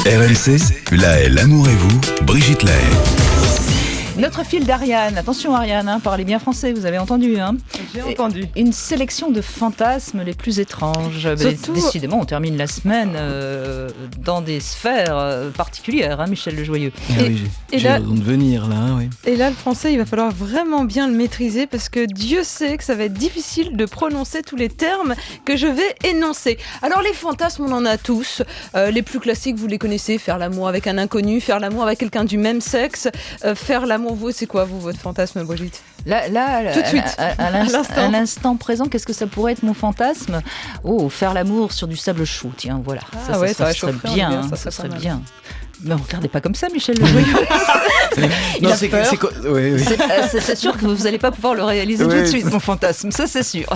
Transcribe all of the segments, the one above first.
RMC, La Haye, l'amour et vous, Brigitte La Haye. Notre fil d'Ariane, attention Ariane, parlez bien français, vous avez entendu. J'ai entendu. Une sélection de fantasmes les plus étranges. Décidément, on termine la semaine dans des sphères particulières, Michel Le Joyeux. J'ai raison de venir là. Oui. Et là, le français, il va falloir vraiment bien le maîtriser parce que Dieu sait que ça va être difficile de prononcer tous les termes que je vais énoncer. Alors les fantasmes, on en a tous. Les plus classiques, vous les connaissez, faire l'amour avec un inconnu, faire l'amour avec quelqu'un du même sexe, faire l'amour. Vous, c'est quoi, votre fantasme, Brigitte ? Là, tout de suite, à l'instant présent, qu'est-ce que ça pourrait être mon fantasme ? Faire l'amour sur du sable chaud, tiens, voilà. Ça serait bien, ça serait bien. Mais regardez pas comme ça, Michel Le Joyeux. Non, c'est quoi ? Oui. C'est sûr que vous n'allez pas pouvoir le réaliser tout de suite, mon fantasme, ça c'est sûr.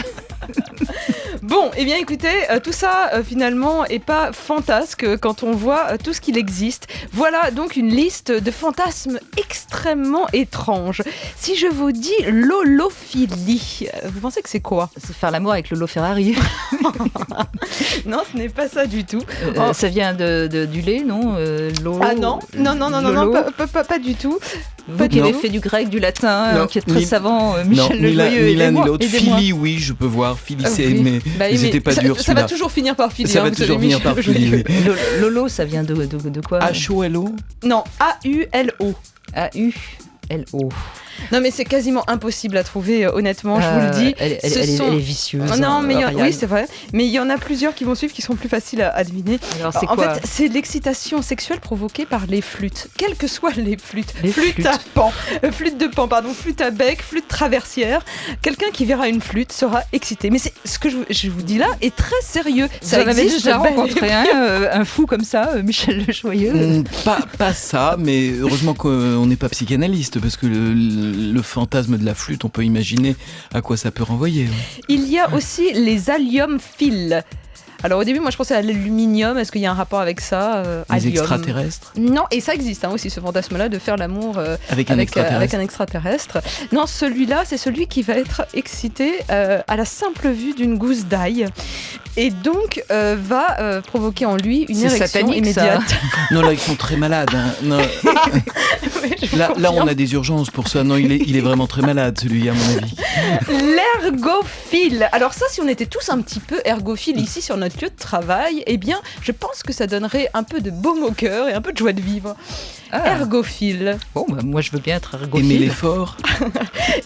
Bon, eh bien écoutez, tout ça finalement est pas fantasque quand on voit tout ce qu'il existe. Voilà donc une liste de fantasmes extrêmement étranges. Si je vous dis l'holophilie, vous pensez que c'est quoi ? C'est faire l'amour avec Lolo Ferrari. Non, ce n'est pas ça du tout. Ça vient du lait, non Lolo, Ah non, pas du tout. Vous qui avez fait du grec, du latin, qui êtes très savant, Michel Le Joyeux, ni l'un ni l'autre. aidez-moi. Philly, oui, je peux voir. Philly, c'est aimé. Mais c'était pas dur. Ça va toujours finir par Philly. Ça va toujours finir par Philly. Lolo, ça vient de quoi ? H-O-L-O ? Non, A-U-L-O. A-U-L-O. Non mais c'est quasiment impossible à trouver, honnêtement, je vous le dis. Elle est vicieuse. Non, mais oui, c'est vrai. Mais il y en a plusieurs qui vont suivre qui sont plus faciles à deviner. Alors, c'est quoi ? En fait, c'est l'excitation sexuelle provoquée par les flûtes. Quelles que soient les flûtes. Flûte De pan, flûte à bec, flûte traversière. Quelqu'un qui verra une flûte sera excité. Mais ce que je vous dis là est très sérieux. Ça vous avez déjà rencontré un fou comme ça, Michel Le Joyeux ? Pas ça, mais heureusement qu'on n'est pas psychanalyste, parce que le fantasme de la flûte, on peut imaginer à quoi ça peut renvoyer. Il y a aussi les alliumphiles. Alors au début, moi je pensais à l'aluminium, est-ce qu'il y a un rapport avec ça Les extraterrestres ? Non, et ça existe aussi, ce fantasme-là de faire l'amour avec un extraterrestre. Non, celui-là, c'est celui qui va être excité à la simple vue d'une gousse d'ail. Et donc va provoquer en lui une érection satanique, immédiate. Non, là ils sont très malades. Non. Là on a des urgences pour ça. Non, il est vraiment très malade celui, à mon avis. L'ergophile. Alors ça, si on était tous un petit peu ergophiles ici sur notre lieu de travail, eh bien, je pense que ça donnerait un peu de baume au cœur et un peu de joie de vivre. Ergophile. Bon, moi je veux bien être ergophile. Aimer l'effort.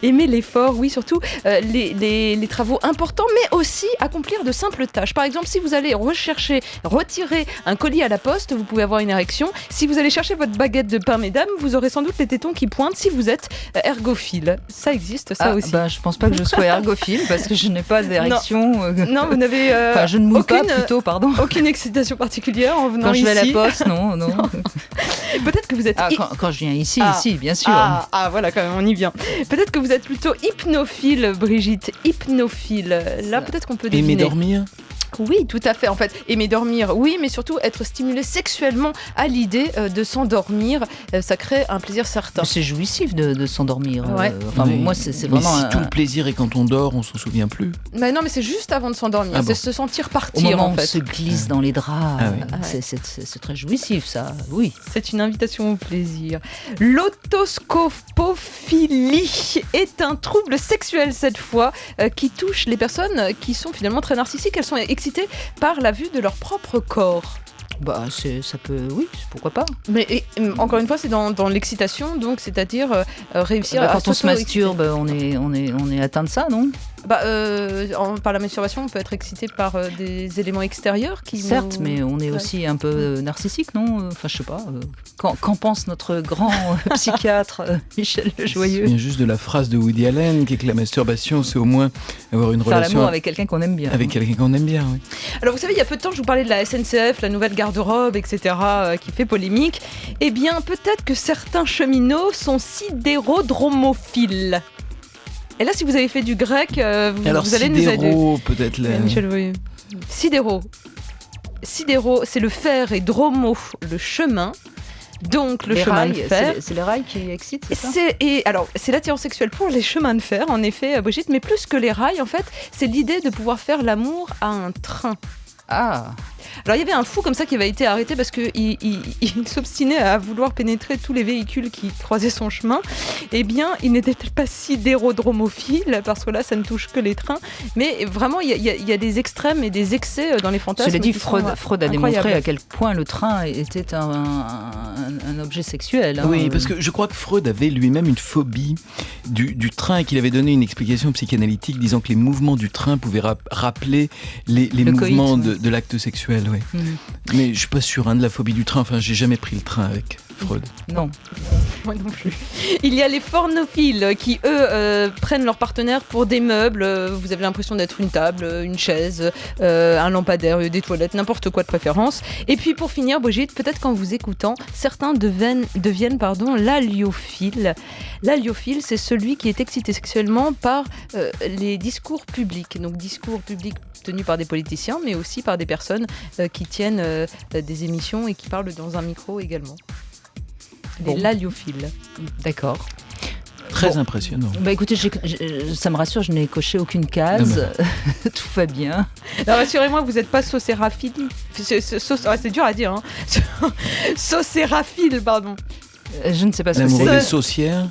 Aimer l'effort, oui, surtout les travaux importants, mais aussi accomplir de simples tâches. Par exemple, si vous allez retirer un colis à la poste, vous pouvez avoir une érection. Si vous allez chercher votre baguette de pain, mesdames, vous aurez sans doute les tétons qui pointent si vous êtes ergophile. Ça existe, ça aussi. Je pense pas que je sois ergophile parce que je n'ai pas d'érection. Non, vous n'avez je ne mouille pas plutôt, pardon. Aucune excitation particulière en venant ici. Quand je vais à la poste, non. Peut-être que vous êtes... Quand je viens ici, bien sûr. Voilà, quand même, on y vient. Peut-être que vous êtes plutôt hypnophile, Brigitte. Hypnophile. Là, peut-être qu'on peut deviner. Aimer dormir ? Oui, tout à fait. En fait, aimer dormir, oui, mais surtout être stimulé sexuellement à l'idée de s'endormir, ça crée un plaisir certain. C'est jouissif de s'endormir. Ouais. Moi, c'est vraiment. Mais si tout le plaisir est quand on dort, on s'en souvient plus. Mais non, mais c'est juste avant de s'endormir. C'est se sentir partir. Au moment en fait. où on se glisse dans les draps. Oui. C'est très jouissif, ça. Oui. C'est une invitation au plaisir. L'autoscopophilie est un trouble sexuel cette fois qui touche les personnes qui sont finalement très narcissiques. Elles sont excitées par la vue de leur propre corps. Ça peut, oui, pourquoi pas. Mais encore une fois, c'est dans l'excitation, donc c'est-à-dire réussir à quand on se masturbe, on est atteint de ça, non ? Par la masturbation, on peut être excité par des éléments extérieurs qui certes, mais on est aussi un peu narcissique, non ? Enfin, je sais pas. Qu'en pense notre grand psychiatre Michel Le Joyeux ? Il vient juste de la phrase de Woody Allen, qui est que la masturbation, c'est au moins avoir une relation... Faire l'amour avec quelqu'un qu'on aime bien. Avec quelqu'un qu'on aime bien, oui. Alors, vous savez, il y a peu de temps, je vous parlais de la SNCF, la nouvelle garde-robe, etc., qui fait polémique. Eh bien, peut-être que certains cheminots sont sidérodromophiles. Et là, si vous avez fait du grec, vous allez nous aider. Sidéro, peut-être. Michel Voyeux. Sidéro, c'est le fer, et dromo, le chemin. Donc le chemin de fer. C'est les rails qui excitent, c'est ça ? C'est l'attirance sexuelle pour les chemins de fer, en effet, Brigitte, mais plus que les rails, en fait, c'est l'idée de pouvoir faire l'amour à un train. Ah. Alors il y avait un fou comme ça qui avait été arrêté parce qu'il il s'obstinait à vouloir pénétrer tous les véhicules qui croisaient son chemin. Eh bien, il n'était peut-être pas si dérodromophile parce que là, ça ne touche que les trains. Mais vraiment, il y a des extrêmes et des excès dans les fantasmes. Cela dit, Freud a démontré à quel point le train était un objet sexuel. Hein. Oui, parce que je crois que Freud avait lui-même une phobie du train et qu'il avait donné une explication psychanalytique disant que les mouvements du train pouvaient rappeler les mouvements de l'acte sexuel. Oui. Mais je ne suis pas sûr de la phobie du train. Enfin, j'ai jamais pris le train avec Freud. Non. Moi non plus. Il y a les pornophiles qui, eux, prennent leur partenaire pour des meubles. Vous avez l'impression d'être une table, une chaise, un lampadaire, des toilettes, n'importe quoi de préférence. Et puis pour finir, Brigitte, peut-être qu'en vous écoutant, certains deviennent l'aliophile. L'aliophile, c'est celui qui est excité sexuellement par les discours publics. Donc discours publics tenus par des politiciens, mais aussi par des personnes qui tiennent des émissions et qui parlent dans un micro également. Les laliophiles. D'accord. Très impressionnant. Bah écoutez, ça me rassure, je n'ai coché aucune case. Tout va bien. Alors rassurez-moi, vous n'êtes pas saucéraphile. C'est dur à dire. Hein. Saucéraphile, pardon. Je ne sais pas ce que L'amour c'est. des saucières.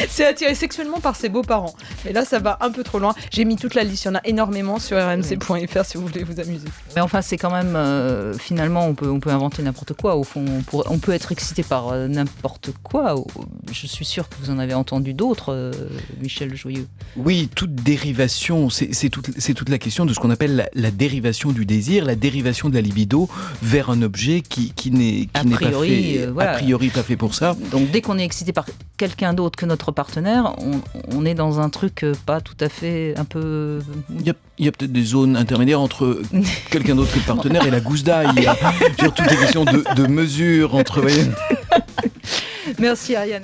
C'est attiré sexuellement par ses beaux-parents. Mais là, ça va un peu trop loin. J'ai mis toute la liste, il y en a énormément sur rmc.fr si vous voulez vous amuser. Mais enfin, c'est quand même, finalement, on peut inventer n'importe quoi. Au fond, on peut être excité par n'importe quoi. Je suis sûr que vous en avez entendu d'autres, Michel Joyeux. Oui, toute dérivation, c'est toute la question de ce qu'on appelle la dérivation du désir, la dérivation de la libido vers un objet qui n'est pas fait, a priori pas fait pour ça. Donc dès qu'on est excité par quelqu'un d'autre que notre partenaire, on est dans un truc pas tout à fait un peu... Il y a peut-être des zones intermédiaires entre quelqu'un d'autre que le partenaire et la gousse d'ail. Toutes les questions de mesure entre... Merci Ariane.